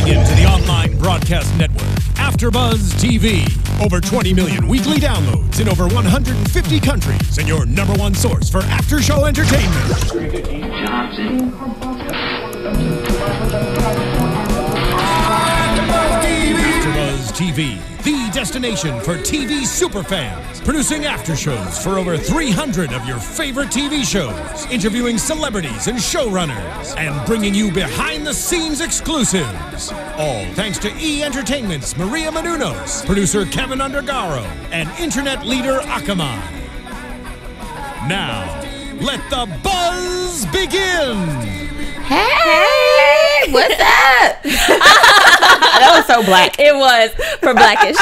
Tuning in to the online broadcast network, AFTERBUZZ TV. Over 20 million weekly downloads in over 150 countries, and your #1 source for after-show entertainment. AFTERBUZZ TV, the destination for TV superfans, producing after-shows for over 300 of your favorite TV shows, interviewing celebrities and showrunners, and bringing you behind-the-scenes exclusives. All thanks to E! Entertainment's Maria Menounos, producer Kevin Undergaro, and internet leader Akamai. Now, let the buzz begin! Hey, what's up? That was so black. It was for Blackish.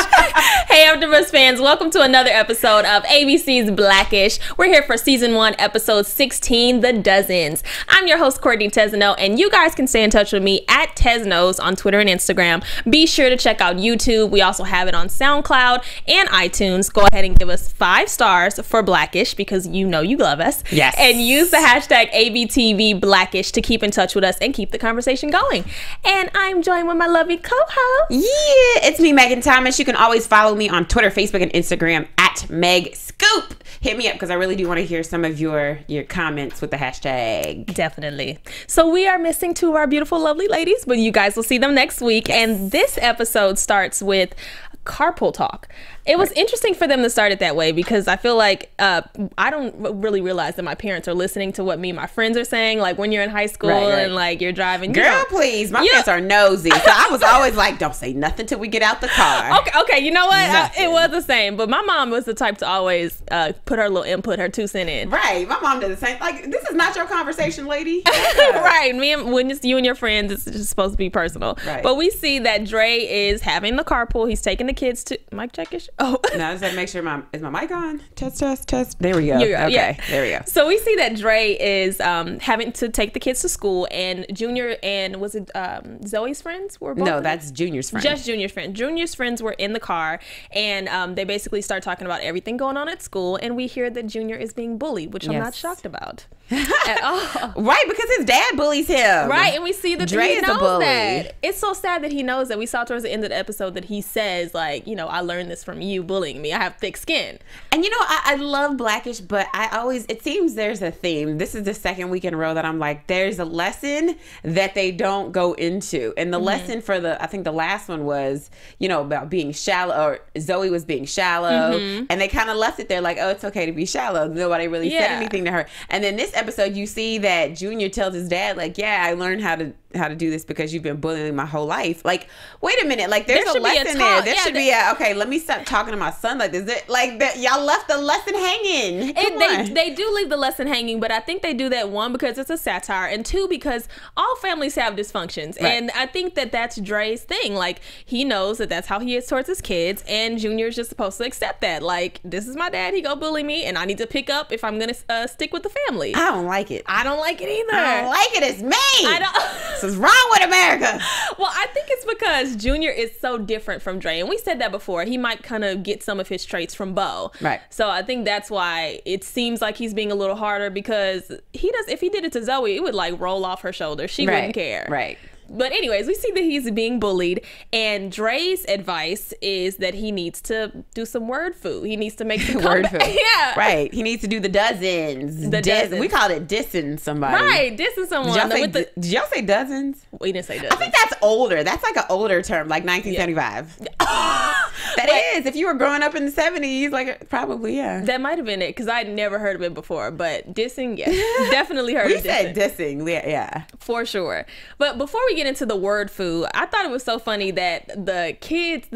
Hey, AfterBuzz fans, welcome to another episode of ABC's Blackish. We're here for season 1, episode 16, The Dozens. I'm your host, Courtney Tezeno, and you guys can stay in touch with me at Teznos on Twitter and Instagram. Be sure to check out YouTube. We also have it on SoundCloud and iTunes. Go ahead and give us 5 stars for Blackish because you know you love us. Yes. And use the hashtag ABTV Blackish to keep in touch with us and keep the conversation going. And I'm joined with my lovely co-host. Yeah, it's me, Megan Thomas. You can always follow me on Twitter, Facebook, and Instagram at MegScoop. Hit me up because I really do want to hear some of your comments with the hashtag. Definitely. So we are missing 2 of our beautiful, lovely ladies, but you guys will see them next week. Yes. And this episode starts with carpool talk. It was interesting for them to start it that way because I feel like I don't really realize that my parents are listening to what me and my friends are saying. Like when you're in high school and like you're driving. Girl, please. My parents are nosy. So I was always like, don't say nothing till we get out the car. Okay. You know what? It was the same. But my mom was the type to always put her little input, her 2 cents in. Right. My mom did the same. Like, this is not your conversation, lady. Right. When it's you and your friends, it's just supposed to be personal. Right. But we see that Dre is having the carpool. He's taking the kids to mic checkish. Oh. No, I just had to make sure is my mic on? Test. There we go. Okay, yeah. There we go. So we see that Dre is having to take the kids to school, and Junior and was it Zoe's friends were both? No, that's Junior's friend. Just Junior's friend. Junior's friends were in the car, and they basically start talking about everything going on at school, and we hear that Junior is being bullied, which I'm not shocked about at all. Right, because his dad bullies him. Right, and we see that Dre he is knows a bully. that. It's so sad that he knows that. We saw towards the end of the episode that he says, like, you know, I learned this from you bullying me. I have thick skin. And you know, I love Blackish, but it seems there's a theme. This is the second week in a row that I'm like, there's a lesson that they don't go into. And the lesson for I think the last one was, you know, about being shallow, or Zoe was being shallow. And they kind of left it there like, oh, it's okay to be shallow. Nobody really said anything to her. And then this episode, you see that Junior tells his dad, like, yeah, I learned how to do this because you've been bullying my whole life. Like, wait a minute, like there's a lesson there. There should be okay, let me stop talking to my son like this. Like that, y'all left the lesson hanging. They do leave the lesson hanging, but I think they do that, 1, because it's a satire, and 2, because all families have dysfunctions. Right. And I think that that's Dre's thing. Like, he knows that that's how he is towards his kids, and Junior's just supposed to accept that. Like, this is my dad, he go bully me, and I need to pick up if I'm gonna stick with the family. I don't like it. I don't like it either. I don't like it. It's me. I don't. What's wrong with America? Well, I think it's because Junior is so different from Dre, and we said that before. He might kind of get some of his traits from Bo. Right. So I think that's why it seems like he's being a little harder, because if he did it to Zoe, it would like roll off her shoulders. She wouldn't care. Right. But anyways, we see that he's being bullied, and Dre's advice is that he needs to do some word food. He needs to make some word food. Yeah. Right. He needs to do the dozens. We call it dissing somebody. Right. Dissing someone. Did y'all say dozens? We didn't say dozens. I think that's older. That's like an older term, like 1975. Yeah. That is. If you were growing up in the 70s, like probably, yeah. That might have been it, because I'd never heard of it before. But dissing, yes. Definitely heard of dissing. We said dissing, yeah. For sure. But before we get into the word food, I thought it was so funny that the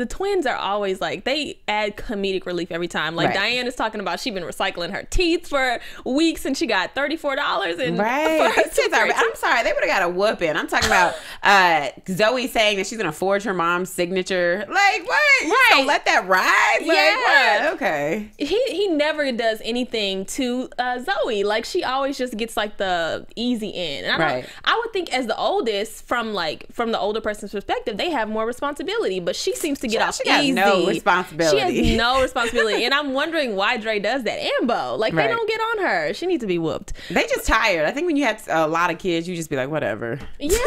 twins are always like, they add comedic relief every time. Like Diane is talking about she's been recycling her teeth for weeks and she got $34 and I'm sorry, they would have got a whooping. I'm talking about Zoe saying that she's gonna forge her mom's signature. Like, what? You gonna let that ride? Like, yeah. What? Okay. He never does anything to Zoe. Like, she always just gets like the easy end. And I would think as the oldest, from the older person's perspective, they have more responsibility, but she seems to get off easy. No responsibility. She has no responsibility. And I'm wondering why Dre does that. And Bo, like, they don't get on her. She needs to be whooped. They just tired. I think when you have a lot of kids, you just be like, whatever. Yeah.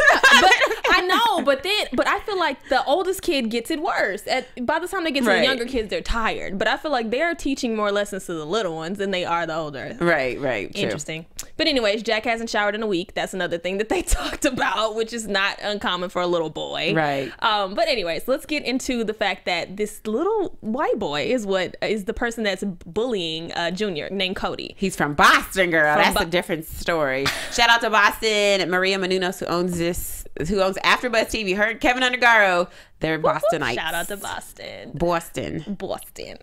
I know, but I feel like the oldest kid gets it worse. By the time they get to the younger kids, they're tired. But I feel like they're teaching more lessons to the little ones than they are the older. Right. True. Interesting. But anyways, Jack hasn't showered in a week. That's another thing that they talked about, which is not uncommon for a little boy. Right. But anyways, let's get into the fact that this little white boy is the person that's bullying Junior, named Cody. He's from Boston, girl. That's a different story. Shout out to Boston. Maria Menounos, who owns AfterBuzz TV. Her and Kevin Undergaro. They're Bostonites. Shout out to Boston. Boston.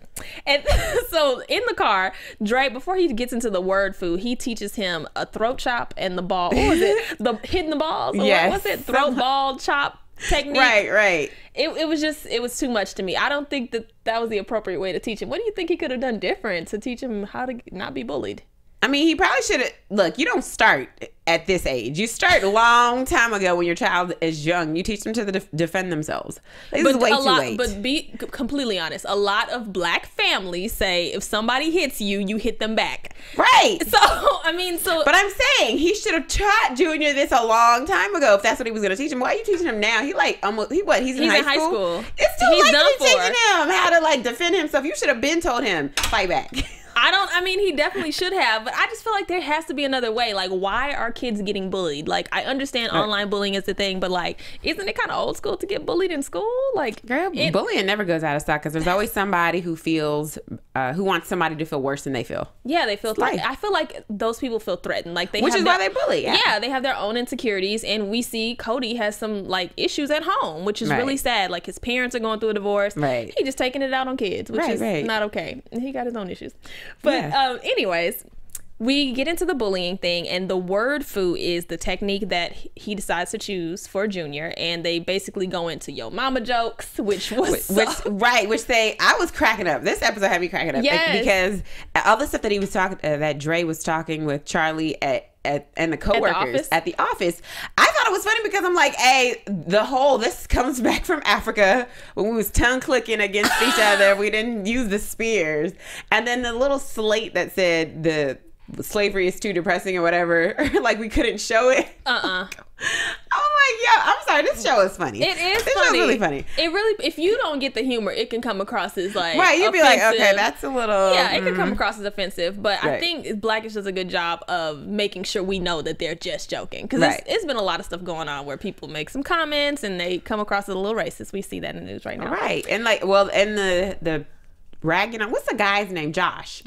And so in the car, Dre, before he gets into the word food, he teaches him a throat chop and the ball. What was it? Hitting the balls? Yes. What's it? Throat ball chop technique? Right. It was too much to me. I don't think that was the appropriate way to teach him. What do you think he could have done different to teach him how to not be bullied? I mean, he probably should have. Look, you don't start at this age. You start a long time ago when your child is young. You teach them to defend themselves. This is way too late. But be completely honest. A lot of black families say if somebody hits you, you hit them back. Right. So, I mean, But I'm saying he should have taught Junior this a long time ago if that's what he was going to teach him. Why are you teaching him now? He's in high school? It's too late to be teaching him how to defend himself. You should have been told him, fight back. I mean, he definitely should have, but I just feel like there has to be another way. Like, why are kids getting bullied? Like, I understand online bullying is the thing, but isn't it kind of old school to get bullied in school? Girl, bullying never goes out of style because there's always somebody who feels, who wants somebody to feel worse than they feel. Yeah, they feel threatened. I feel like those people feel threatened. Which is why they bully. Yeah, they have their own insecurities, and we see Cody has some issues at home, which is really sad. Like, his parents are going through a divorce. Right. He just taking it out on kids, which is not okay. He got his own issues. But anyways, we get into the bullying thing, and the word foo is the technique that he decides to choose for Junior, and they basically go into yo mama jokes, which I was cracking up. This episode had me cracking up because all the stuff that he was talking, that Dre was talking with Charlie and the coworkers at the office. I thought it was funny because I'm like, hey, this comes back from Africa when we was tongue clicking against each other. We didn't use the spears. And then the little slate that said the slavery is too depressing or whatever, we couldn't show it. Oh my god! I'm sorry. This show is funny. It is funny. This show is really funny. It really, if you don't get the humor, it can come across as right. You'd be like, okay, that's a little. Yeah, it can come across as offensive. But I think Blackish does a good job of making sure we know that they're just joking, because it's been a lot of stuff going on where people make some comments and they come across as a little racist. We see that in the news right now. Right, and the ragging on, what's the guy's name? Josh.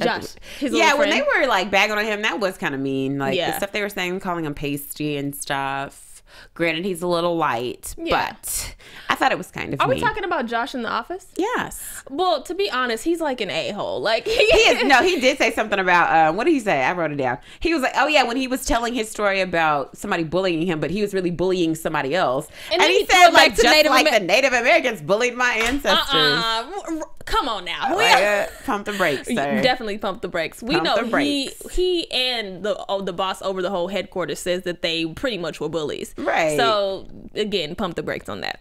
His little friend. When they were bagging on him, that was kind of mean. The stuff they were saying, calling him pasty and stuff. Granted, he's a little light, but I thought it was kind of mean. Are we talking about Josh in The Office? Yes. Well, to be honest, he's like an a-hole. He is. No, he did say something about, what did he say? I wrote it down. He was like, oh yeah, when he was telling his story about somebody bullying him, but he was really bullying somebody else. And he said, the Native Americans bullied my ancestors. Come on now. Pump the brakes, sir. Definitely pump the brakes. We know he and the boss over the whole headquarters says that they pretty much were bullies. Right. So, again, pump the brakes on that.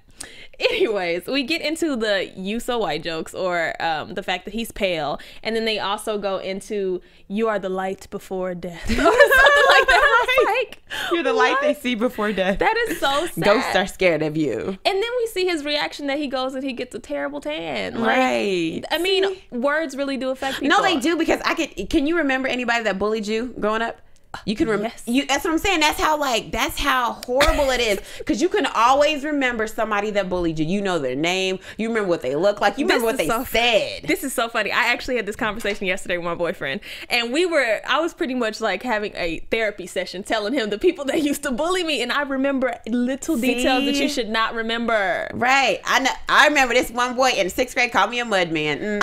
Anyways, we get into the you so white jokes, or the fact that he's pale, and then they also go into you are the light before death, or something like that. You're the light they see before death. That is so sad. Ghosts are scared of you. And then we see his reaction that he goes and he gets a terrible tan. Right. I mean, words really do affect people. No, they do, because can you remember anybody that bullied you growing up? You can remember. That's what I'm saying. That's how horrible it is. Because you can always remember somebody that bullied you. You know their name. You remember what they look like. You remember what they said. This is so funny. I actually had this conversation yesterday with my boyfriend, and I was pretty much having a therapy session, telling him the people that used to bully me, and I remember little details that you should not remember. Right. I remember this one boy in 6th grade called me a mud man.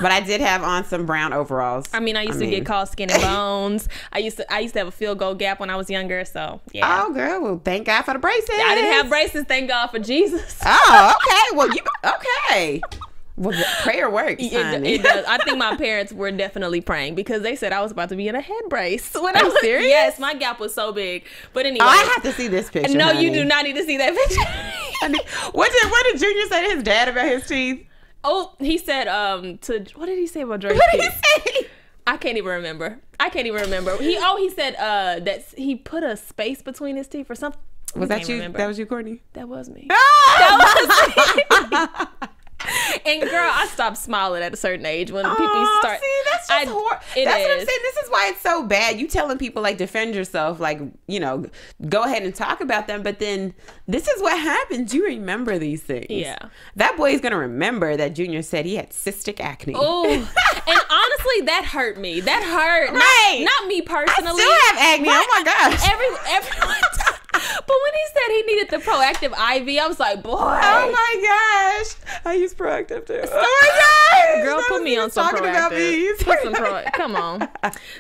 But I did have on some brown overalls. I used to get called skin and bones. I used to have a field goal gap when I was younger, so yeah. Oh, girl, well, thank God for the braces. I didn't have braces, thank God for Jesus. Oh, okay. Well, okay. Well, prayer works, honey. It does. I think my parents were definitely praying, because they said I was about to be in a head brace. Are you serious? Yes, my gap was so big. But anyway. Oh, I have to see this picture, No, honey. You do not need to see that picture. What did Junior say to his dad about his teeth? Oh, he said, what did he say about Drake's teeth? What did he say? I can't even remember. He said that he put a space between his teeth or something. Was that you? Remember. That was you, Courtney? That was me. That was me. And girl, I stopped smiling at a certain age when people start. See, that's just horrible. That's what I'm saying. This is why it's so bad. You telling people like defend yourself, like, you know, go ahead and talk about them. But then this is what happens. You remember these things. Yeah. That boy is gonna remember that Junior said he had cystic acne. Oh, and honestly, that hurt me. That hurt. Right. Not me personally. I still have acne. Right. Oh my gosh. Everyone. But when he said he needed the Proactive IV, I was like, boy. Oh my gosh. I use Proactive too. Oh my gosh. Girl, put me on some Proactive. Put some Proactive. Come on.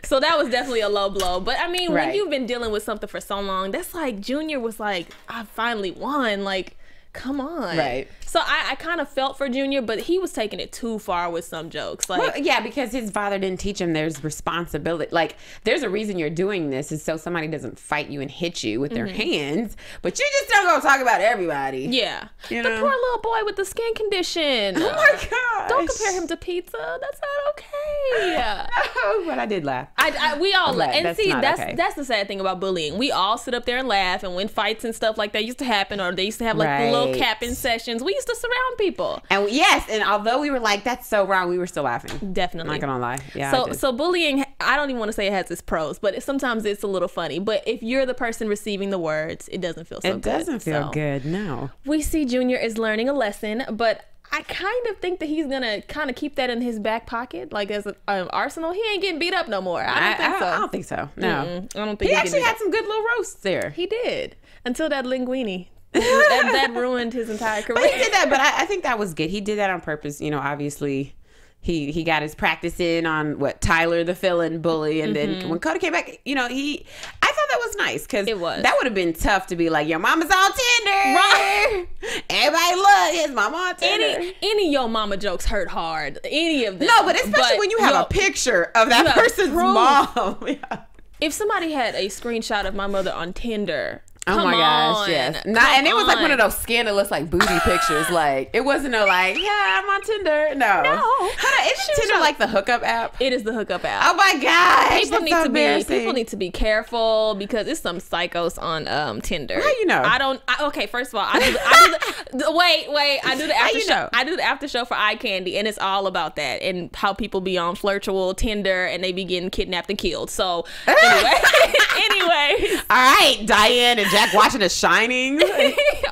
So that was definitely a low blow. But I mean, when you've been dealing with something for so long, that's like Junior was like, I finally won. Like, come on. Right. So I kind of felt for Junior, but he was taking it too far with some jokes. Like, well, yeah, because his father didn't teach him there's responsibility. Like, there's a reason you're doing this is so somebody doesn't fight you and hit you with their hands, but you just don't go talk about everybody. Yeah. You the know? poor little boy with the skin condition. Oh my gosh. Don't compare him to pizza. That's not okay. No, but I did laugh. We all laugh. And that's see, okay. that's the sad thing about bullying. We all sit up there and laugh, and when fights and stuff like that used to happen, or they used to have like the little capping sessions, we used to surround people. And yes, and although we were like, that's so wrong, we were still laughing. Definitely. I'm not gonna lie. Yeah. So bullying, I don't even want to say it has its pros, but sometimes it's a little funny. But if you're the person receiving the words, it doesn't feel so good. It doesn't feel good, no. We see Junior is learning a lesson, but I kind of think that he's gonna kind of keep that in his back pocket, like as an arsenal. He ain't getting beat up no more. I don't think so. No, I don't think he actually had some good little roasts there. He did, until that linguine. that ruined his entire career. But he did that, but I think that was good. He did that on purpose. You know, obviously, he got his practice in on Tyler the villain bully, and then when Cody came back, you know, I thought that was nice because that would have been tough to be like, your mama's on Tinder, right? Everybody look, his mama on Tinder. Any yo mama jokes hurt hard. Any of them. No, but especially when you have a picture of that person's mom. Yeah. If somebody had a screenshot of my mother on Tinder. Oh my gosh, yes. And it was like one of those scandalous like booty pictures. Like it wasn't no like, yeah, I'm on Tinder. No. Isn't Tinder like the hookup app? It is the hookup app. Oh my gosh. People need to be careful because it's some psychos on Tinder. How you know? Okay, first of all, I do the after show. I do the after show for Eye Candy, and it's all about that and how people be on Flirtual, Tinder, and they be getting kidnapped and killed. So anyway. All right, Diane and Jack watching The Shining.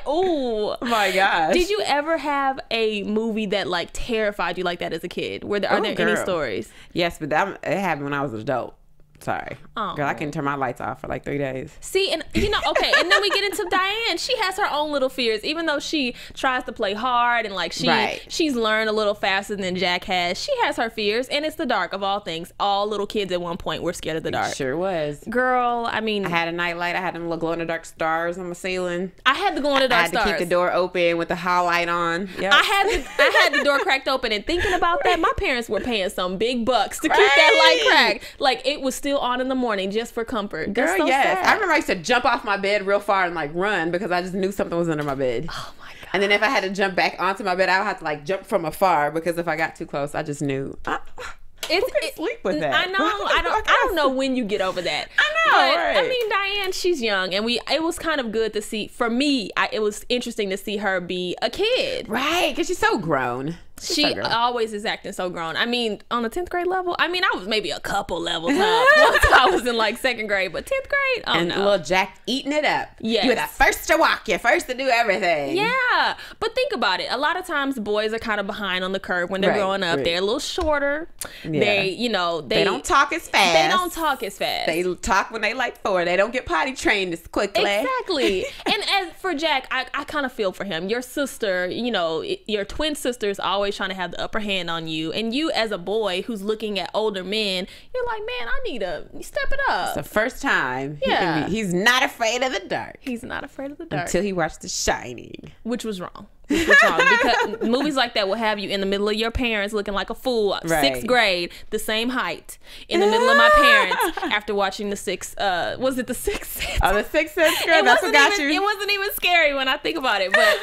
Oh my gosh. Did you ever have a movie that like terrified you like that as a kid? Are there any stories? Yes, but it happened when I was an adult. Sorry. Oh. Girl, I couldn't turn my lights off for like 3 days. See, and you know, okay, and then we get into Diane. She has her own little fears, even though she tries to play hard and like she's learned a little faster than Jack has. She has her fears, and it's the dark of all things. All little kids at one point were scared of the dark. It sure was. Girl, I mean, I had a nightlight. I had them little glow-in-the-dark stars on my ceiling. I had the glow-in-the-dark stars. I had to keep the door open with the highlight on. Yep. I had the door cracked open, and thinking about that, my parents were paying some big bucks to keep that light cracked. Like it was still on in the morning just for comfort. Girl, so yes. sad. I remember I used to jump off my bed real far and like run because I just knew something was under my bed. Oh my God. And then if I had to jump back onto my bed, I would have to like jump from afar because if I got too close, I just knew. Who could sleep with that? I know. I don't know when you get over that. I know. But, right. I mean, Diane, she's young, and it was kind of good to see. For me, it was interesting to see her be a kid. Right, because she's so grown. She always is acting so grown. I mean, on the 10th grade level, I mean, I was maybe a couple levels up once I was in like 2nd grade, but 10th grade, and little Jack eating it up. Yes. You were the first to walk, you're first to do everything. Yeah, but think about it. A lot of times boys are kind of behind on the curve when they're growing up. They're a little shorter. Yeah. They don't talk as fast. They talk when they like 4. They don't get potty trained as quickly. Exactly. And as for Jack, I kind of feel for him. Your sister, your twin sister is always trying to have the upper hand on you, and you as a boy who's looking at older men, you're like, man, I need to step it up. It's the first time. Yeah. He's not afraid of the dark. He's not afraid of the dark. Until he watched The Shining. Which was wrong. Because movies like that will have you in the middle of your parents looking like a fool. 6th grade, the same height, in the middle of my parents after watching the Sixth. Was it the Sixth Sense? Oh, the Sixth Sense, girl. That's what got you. It wasn't even scary when I think about it, but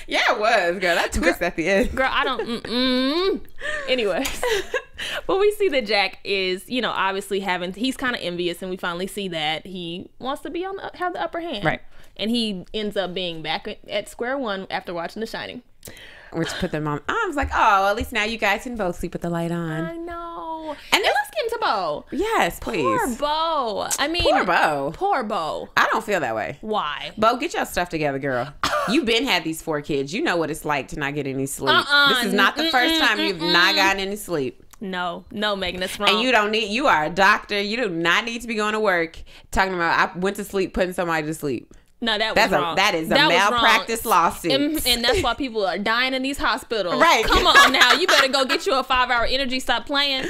yeah, it was, girl. That twist at the end, girl. I don't. Anyways. But we see that Jack is, you know, obviously he's kind of envious, and we finally see that he wants to be have the upper hand. Right. And he ends up being back at square one after watching The Shining. Which put them on. I was like, oh, at least now you guys can both sleep with the light on. I know. And let's get into Bo. Yes, please. Poor Bo. I mean, poor Bo. Poor Bo. I don't feel that way. Why? Bo, get your stuff together, girl. You've been had these 4 kids. You know what it's like to not get any sleep. This is not the first time you've not gotten any sleep. No, Megan, that's wrong. And you are a doctor. You do not need to be going to work talking about I went to sleep putting somebody to sleep. No, that's wrong. That is a malpractice lawsuit. And that's why people are dying in these hospitals. Right. Come on now. You better go get you a 5-hour energy. Stop playing.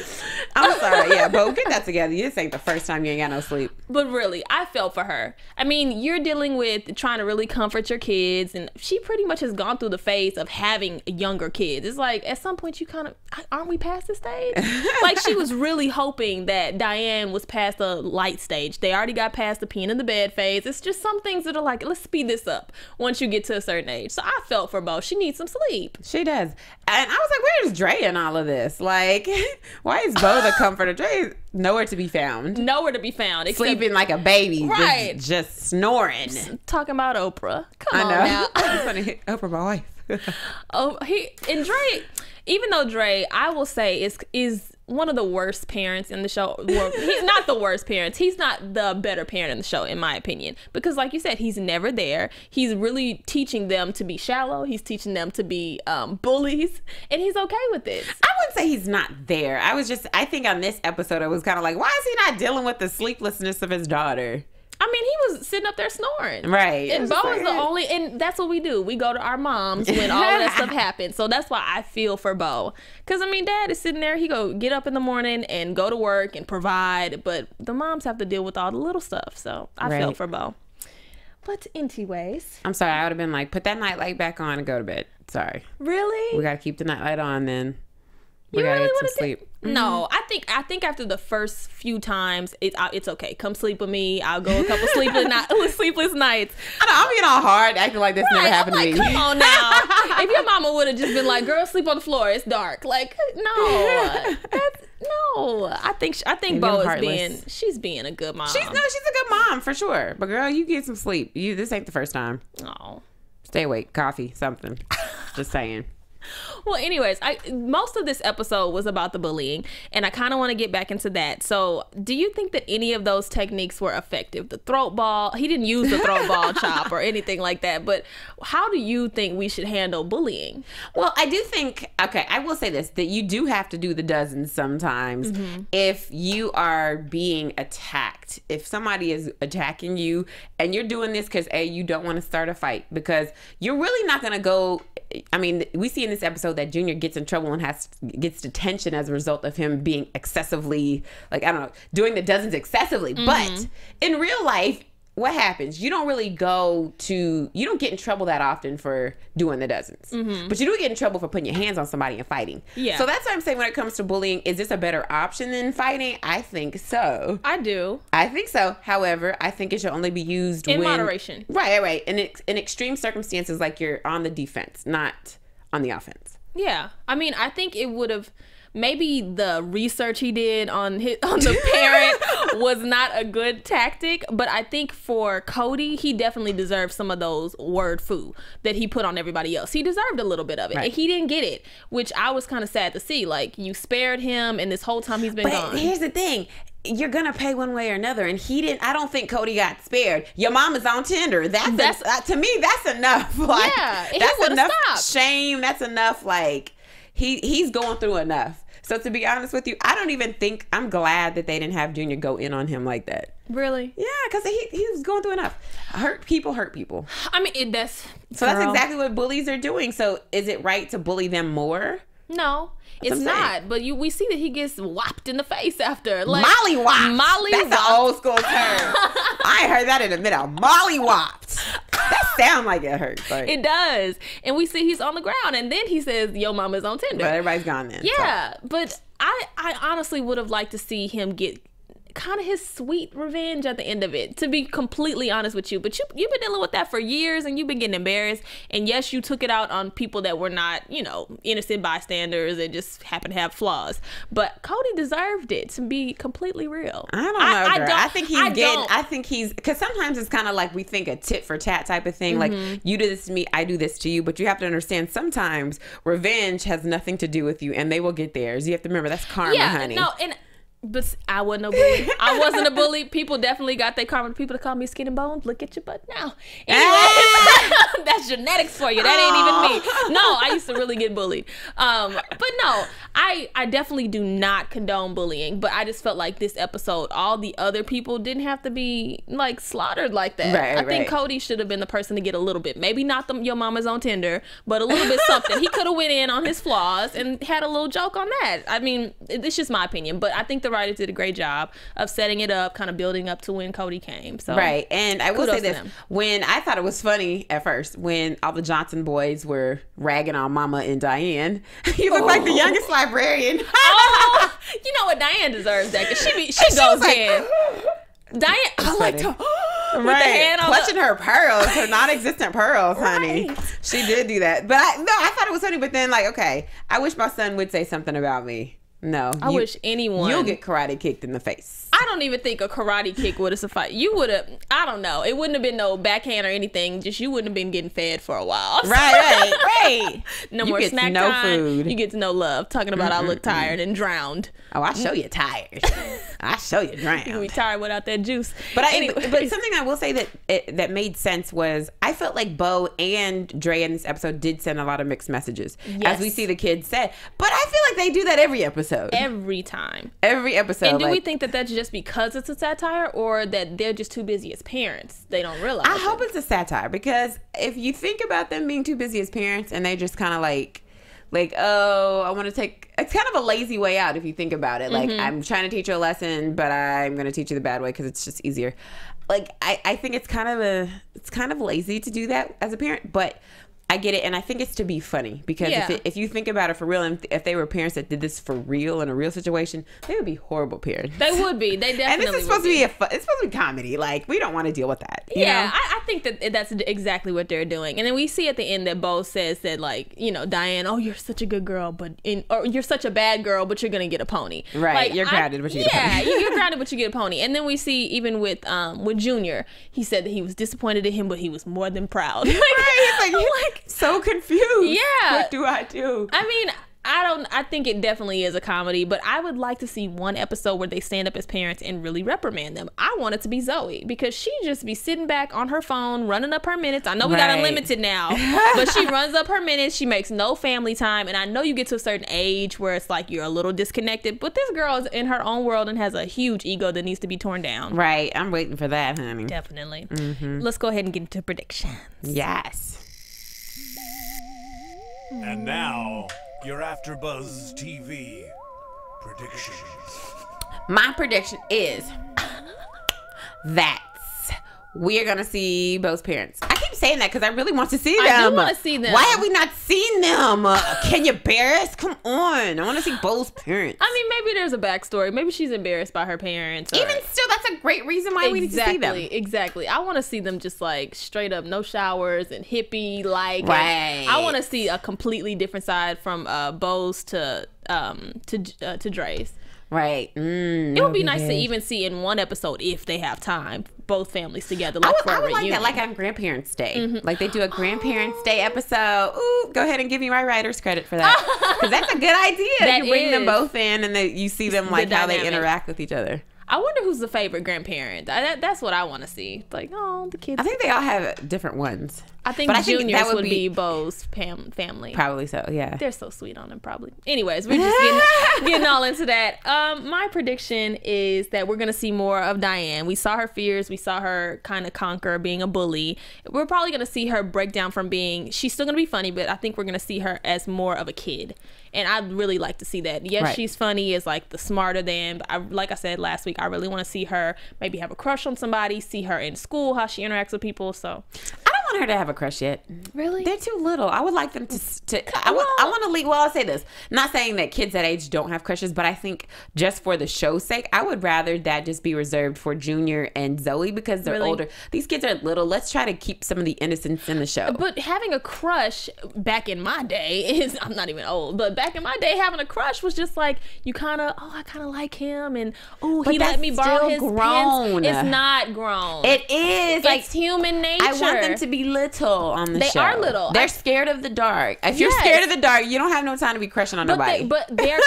I'm sorry. Yeah, Bo, get that together. This ain't the first time you ain't got no sleep. But really, I felt for her. I mean, you're dealing with trying to really comfort your kids, and she pretty much has gone through the phase of having younger kids. It's like, at some point, you kind of, aren't we past the stage? Like, she was really hoping that Diane was past the light stage. They already got past the peeing in the bed phase. It's just some things that are like, let's speed this up once you get to a certain age. So I felt for Bo. She needs some sleep. She does. And I was like, where's Dre in all of this? Like, why is Bo the comforter? Dre is nowhere to be found. Nowhere to be found. Except, sleeping like a baby. Right. Just snoring. Talking about Oprah. Come on know. now. I just want to hit Oprah, my wife. And Dre, even though Dre, I will say, is one of the worst parents in the show. Well, he's not the worst parents. He's not the better parent in the show, in my opinion. Because like you said, he's never there. He's really teaching them to be shallow. He's teaching them to be bullies. And he's okay with it. I wouldn't say he's not there. I think on this episode, I was kind of like, why is he not dealing with the sleeplessness of his daughter? I mean, he was sitting up there snoring. Right. And Bo is the only, and that's what we do. We go to our moms when all of that stuff happens. So that's why I feel for Bo. Because, I mean, Dad is sitting there. He go get up in the morning and go to work and provide. But the moms have to deal with all the little stuff. So I felt for Bo. But anyways. I'm sorry. I would have been like, put that nightlight back on and go to bed. Sorry. Really? We got to keep the nightlight on then. We gotta really get want some sleep. No, I think after the first few times, it's okay. Come sleep with me. I'll go a couple sleepless nights. I know, I'm being all hard, acting like this never happened to me. Come on now. If your mama would have just been like, "Girl, sleep on the floor. It's dark." Like, no, no. I think Bo is being a good mom. She's a good mom for sure. But girl, you get some sleep. This ain't the first time. Oh, stay awake. Coffee, something. Just saying. Well, anyways, most of this episode was about the bullying, and I kind of want to get back into that. So, do you think that any of those techniques were effective? The throat ball, he didn't use the throat ball chop or anything like that, but how do you think we should handle bullying? Well, I do think, okay, I will say this, that you do have to do the dozens sometimes if you are being attacked. If somebody is attacking you and you're doing this because, A, you don't want to start a fight, because you're really not going to go, I mean, we see in this episode that Junior gets in trouble and gets detention as a result of him being excessively, like, I don't know, doing the dozens excessively. But in real life, what happens? You don't really you don't get in trouble that often for doing the dozens. But you do get in trouble for putting your hands on somebody and fighting. Yeah. So that's what I'm saying when it comes to bullying. Is this a better option than fighting? I think so. I do. I think so. However, I think it should only be used in moderation. Right. In extreme circumstances, like you're on the defense, not on the offense. Yeah. I mean, I think it would have... Maybe the research he did on the parent was not a good tactic, but I think for Cody, he definitely deserved some of those word foo that he put on everybody else. He deserved a little bit of it, and he didn't get it, which I was kind of sad to see. Like, you spared him, and this whole time he's been gone. But here's the thing. You're gonna pay one way or another, and he didn't. I don't think Cody got spared. Your mom is on Tinder. That's to me, that's enough. Like, yeah, that's enough shame. That's enough. Like, he's going through enough. So to be honest with you, I don't even think, I'm glad that they didn't have Junior go in on him like that. Really? Yeah, because he was going through enough. Hurt people. I mean, that's exactly what bullies are doing. So is it right to bully them more? No, it's not. But we see that he gets whopped in the face after. Like, molly-whopped. That's an old school term. I ain't heard that in a minute. Molly-whopped. That sound like it hurts. Like. It does. And we see he's on the ground, and then he says, "Yo, mama's on Tinder." But everybody's gone then. Yeah, so. But I honestly would have liked to see him get kind of his sweet revenge at the end of it, to be completely honest with you. But you've been dealing with that for years, and you've been getting embarrassed. And yes, you took it out on people that were not, innocent bystanders and just happen to have flaws. But Cody deserved it, to be completely real. I don't know, girl. I think he's because sometimes it's kind of like we think a tit for tat type of thing. Like, you do this to me, I do this to you. But you have to understand, sometimes revenge has nothing to do with you, and they will get theirs. You have to remember, that's karma, honey. But I wasn't no bully. I wasn't a bully. People definitely got their karma. People that call me skin and bones, look at your butt now. Anyway, that's genetics for you. That ain't even me. No, I used to really get bullied. But no, I definitely do not condone bullying. But I just felt like this episode, all the other people didn't have to be like slaughtered like that. I think Cody should have been the person to get a little bit, maybe not your mama's on Tinder, but a little bit something. He could have went in on his flaws and had a little joke on that. I mean, it's just my opinion, but I think the writers did a great job of setting it up, kind of building up to when Cody came. So and I will say this, when I thought it was funny at first when all the Johnson boys were ragging on Mama and Diane. You look like the youngest librarian. You know what, Diane deserves that, because she goes in. Diane, I like to with the hand on clutching her pearls, her non-existent pearls, honey. She did do that. But I thought it was funny. But then, like, okay, I wish my son would say something about me. No, I wish anyone. You'll get karate kicked in the face. I don't even think a karate kick would have sufficed. You would have. I don't know. It wouldn't have been no backhand or anything. Just you wouldn't have been getting fed for a while. Right. No more snack time. Food. You get to no love. Talking about I look tired and drowned. Oh, I show you tired. I show you drowned. You be tired without that juice. But but something I will say that made sense was I felt like Bo and Dre in this episode did send a lot of mixed messages, as we see the kids say. But I feel like they do that every episode. Every time. Every episode. And do we think that that's just because it's a satire, or that they're just too busy as parents? They don't realize. I hope it's a satire, because if you think about them being too busy as parents and they just kind of like, oh, I want to take, it's kind of a lazy way out if you think about it. Like, I'm trying to teach you a lesson, but I'm going to teach you the bad way because it's just easier. Like, I think it's kind of lazy to do that as a parent, but I get it, and I think it's to be funny, because if you think about it for real, and if they were parents that did this for real in a real situation, they would be horrible parents. They would be. They definitely. And this is supposed to be it's supposed to be comedy. Like, we don't want to deal with that. You know? I think that's exactly what they're doing. And then we see at the end that Bo says that, like, Diane, oh, you're such a good girl, or you're such a bad girl, but you're gonna get a pony. Right. Like, you're grounded, but you get a pony. Yeah, you're grounded, but you get a pony. And then we see even with Junior, he said that he was disappointed in him, but he was more than proud. Right. He's like so confused. Yeah. What do I do? I mean, I think it definitely is a comedy, but I would like to see one episode where they stand up as parents and really reprimand them. I want it to be Zoe, because she just be sitting back on her phone, running up her minutes. I know we got unlimited now, but she runs up her minutes. She makes no family time. And I know you get to a certain age where it's like you're a little disconnected, but this girl is in her own world and has a huge ego that needs to be torn down. Right. I'm waiting for that, honey. Definitely. Let's go ahead and get into predictions. Yes. And now, your AFTERBUZZ TV predictions. My prediction is that we're going to see Bo's parents. I keep saying that because I really want to see them. I do want to see them. Why have we not seen them? Can you bear us? Come on. I want to see Bo's parents. I mean, maybe there's a backstory. Maybe she's embarrassed by her parents. Even still, that's a great reason why we need to see them. Exactly. I want to see them just like straight up, no showers and hippie like. Right. I want to see a completely different side from Bo's to Dre's. Right. It would be nice to even see in one episode, if they have time, both families together, like for a reunion. Like that, like on Grandparents' Day. Like they do a Grandparents' Day episode. Ooh, go ahead and give me my writer's credit for that, because that's a good idea. You bring them both in, and you see them like how they interact with each other. I wonder who's the favorite grandparent. That's what I want to see. Like, oh, the kids. I think they all have different ones. I think Junior's would be Bo's family. Probably so, yeah. They're so sweet on him, probably. Anyways, we're just getting all into that. My prediction is that we're going to see more of Diane. We saw her fears. We saw her kind of conquer being a bully. We're probably going to see her break down from being, she's still going to be funny, but I think we're going to see her as more of a kid. And I'd really like to see that. Yes, she's funny as like the smarter than, but like I said last week, I really want to see her maybe have a crush on somebody, see her in school, how she interacts with people. So I don't want want her to have a crush yet. Really? They're too little. I would like them to I want to leave. Well, I'll say this. Not saying that kids that age don't have crushes, but I think just for the show's sake, I would rather that just be reserved for Junior and Zoe because they're older. These kids are little. Let's try to keep some of the innocence in the show. But having a crush back in my day is, I'm not even old, but back in my day, having a crush was just like, you kind of, I kind of like him, and he let me borrow his pants. It's not grown. It is. It's human nature. I want them to be little on the show. They are little. They're scared of the dark. If you're scared of the dark, you don't have no time to be crushing on nobody. But their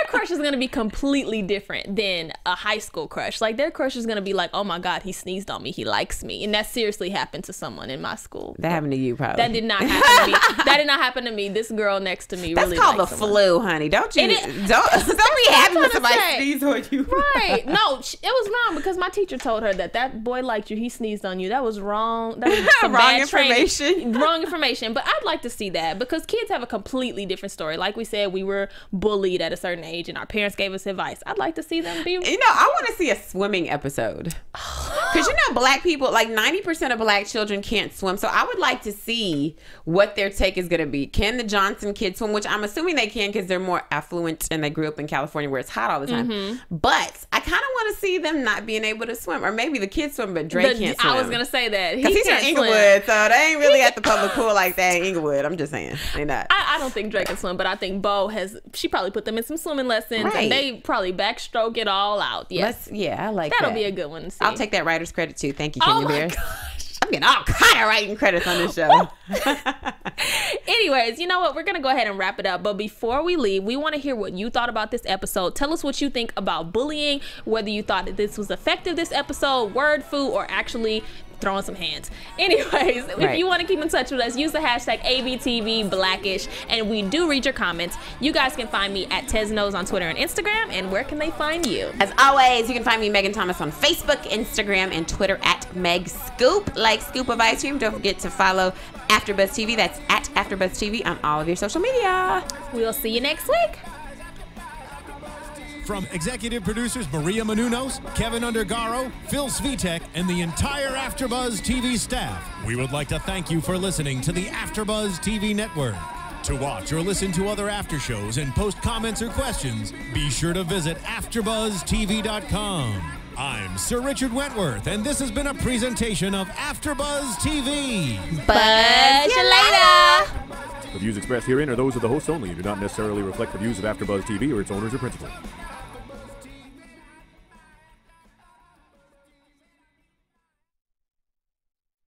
crush is going to be completely different than a high school crush. Like, their crush is going to be like, oh my God, he sneezed on me. He likes me. And that seriously happened to someone in my school. That happened to you, probably. That did not happen to me. That did not happen to me. This girl next to me really called the likes flu, honey. Don't you? Don't be happy when somebody sneezes on you. Right. No, it was wrong because my teacher told her that boy liked you. He sneezed on you. That was wrong. That was some wrong bad information. Wrong information. But I'd like to see that because kids have a completely different story. Like we said, we were bullied at a certain age and our parents gave us advice. I'd like to see them be... I want to see a swimming episode. Because black people, like 90% of black children can't swim. So I would like to see what their take is going to be. Can the Johnson kids swim? Which I'm assuming they can because they're more affluent and they grew up in California where it's hot all the time. But I kind of want to see them not being able to swim. Or maybe the kids swim, but Drake can't swim. I was going to say that. Because he's from Inglewood, so they ain't really at the public pool like that in Inglewood. I'm just saying. They're not. I don't think Drake can swim, but I think Bo she probably put them in some swimming lessons. Right. And they probably backstroke it all out. Yes. I like that. That'll be a good one to see. I'll take that writer's credit too. Thank you, Kenya Bears. Gosh. I'm getting all kind of writing credits on this show. Anyways, you know what? We're going to go ahead and wrap it up. But before we leave, we want to hear what you thought about this episode. Tell us what you think about bullying, whether you thought that this was effective this episode, word foo, or actually throwing some hands. Anyways, if you want to keep in touch with us, use the hashtag ABTVBlackish, and we do read your comments. You guys can find me at Tezeno's on Twitter and Instagram, and where can they find you? As always, you can find me, Megan Thomas, on Facebook, Instagram, and Twitter at Meg Scoop, like scoop of ice cream. Don't forget to follow AfterBuzz TV. That's at AfterBuzz TV on all of your social media. We'll see you next week. From executive producers Maria Menounos, Kevin Undergaro, Phil Svitek, and the entire AfterBuzz TV staff, we would like to thank you for listening to the AfterBuzz TV network. To watch or listen to other after shows and post comments or questions, be sure to visit AfterBuzzTV.com. I'm Sir Richard Wentworth, and this has been a presentation of AfterBuzz TV. Buzz you later! The views expressed herein are those of the hosts only and do not necessarily reflect the views of AfterBuzz TV or its owners or principals.